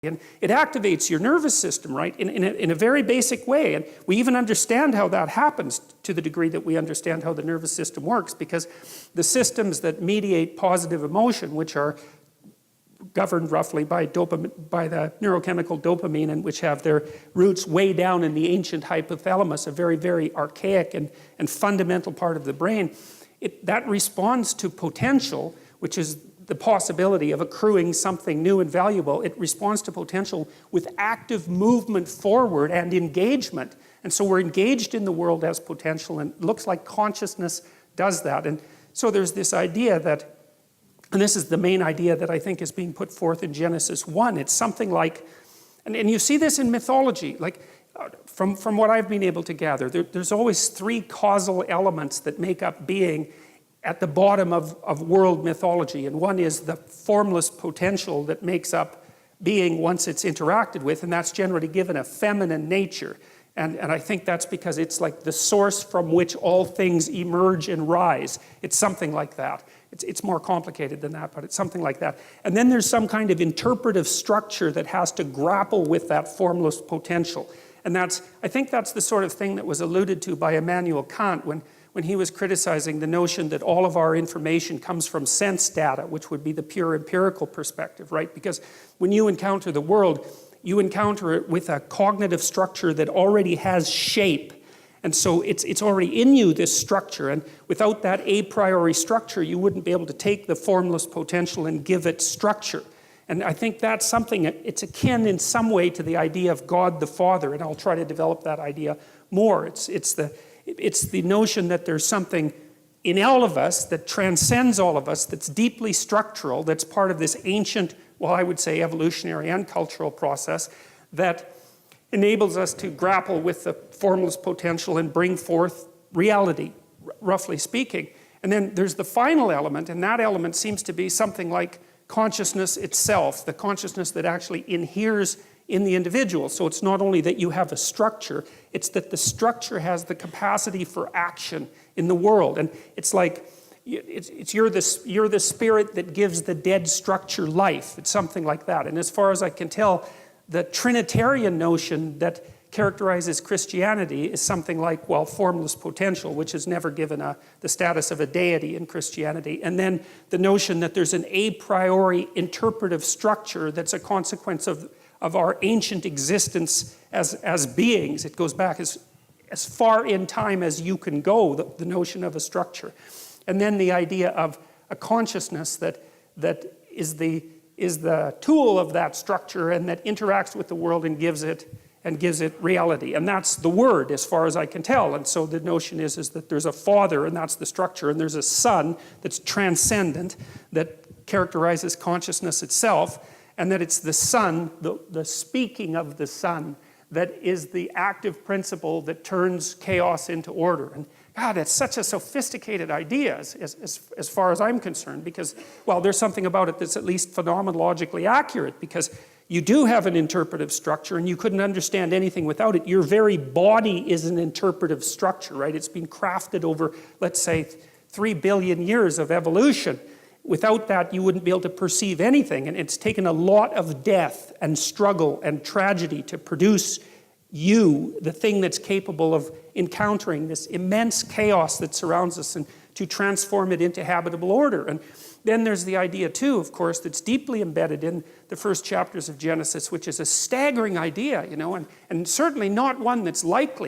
And it activates your nervous system, right, in a very basic way. And we even understand how that happens to the degree that we understand how the nervous system works, because the systems that mediate positive emotion, which are governed roughly by the neurochemical dopamine, and which have their roots way down in the ancient hypothalamus, a very, very archaic and fundamental part of the brain, that responds to potential, which is the possibility of accruing something new and valuable. It responds to potential with active movement forward and engagement. And so we're engaged in the world as potential, and it looks like consciousness does that. And so there's this idea that, and this is the main idea that I think is being put forth in Genesis 1. It's something like, and you see this in mythology, like from what I've been able to gather, there's always three causal elements that make up being at the bottom of world mythology. And one is the formless potential that makes up being once it's interacted with, and that's generally given a feminine nature. And I think that's because it's like the source from which all things emerge and rise. It's something like that. It's more complicated than that, but it's something like that. And then there's some kind of interpretive structure that has to grapple with that formless potential. And I think that's the sort of thing that was alluded to by Immanuel Kant when he was criticizing the notion that all of our information comes from sense data, which would be the pure empirical perspective, right? Because when you encounter the world, you encounter it with a cognitive structure that already has shape. And so it's already in you, this structure. And without that a priori structure, you wouldn't be able to take the formless potential and give it structure. And I think that's something, it's akin in some way to the idea of God the Father, and I'll try to develop that idea more. It's the notion that there's something in all of us that transcends all of us, that's deeply structural, that's part of this ancient, well, I would say evolutionary and cultural process that enables us to grapple with the formless potential and bring forth reality, roughly speaking. And then there's the final element, and that element seems to be something like consciousness itself, the consciousness that actually inheres in the individual. So it's not only that you have a structure, it's that the structure has the capacity for action in the world. And it's like, you're the spirit that gives the dead structure life. It's something like that. And as far as I can tell, the Trinitarian notion that characterizes Christianity is something like, well, formless potential, which is never given the status of a deity in Christianity. And then the notion that there's an a priori interpretive structure that's a consequence of our ancient existence as beings. It goes back as far in time as you can go, the notion of a structure. And then the idea of a consciousness that is the tool of that structure and that interacts with the world and gives it reality. And that's the Word, as far as I can tell. And so the notion is that there's a Father, and that's the structure, and there's a Son that's transcendent, that characterizes consciousness itself, and that it's the Son, the speaking of the Son, that is the active principle that turns chaos into order. And God, it's such a sophisticated idea as far as I'm concerned, because, well, there's something about it that's at least phenomenologically accurate, because you do have an interpretive structure, and you couldn't understand anything without it. Your very body is an interpretive structure, right? It's been crafted over, let's say, 3 billion years of evolution. Without that, you wouldn't be able to perceive anything. And it's taken a lot of death and struggle and tragedy to produce you, the thing that's capable of encountering this immense chaos that surrounds us, and to transform it into habitable order. And then there's the idea too, of course, that's deeply embedded in the first chapters of Genesis, which is a staggering idea, you know, and certainly not one that's likely.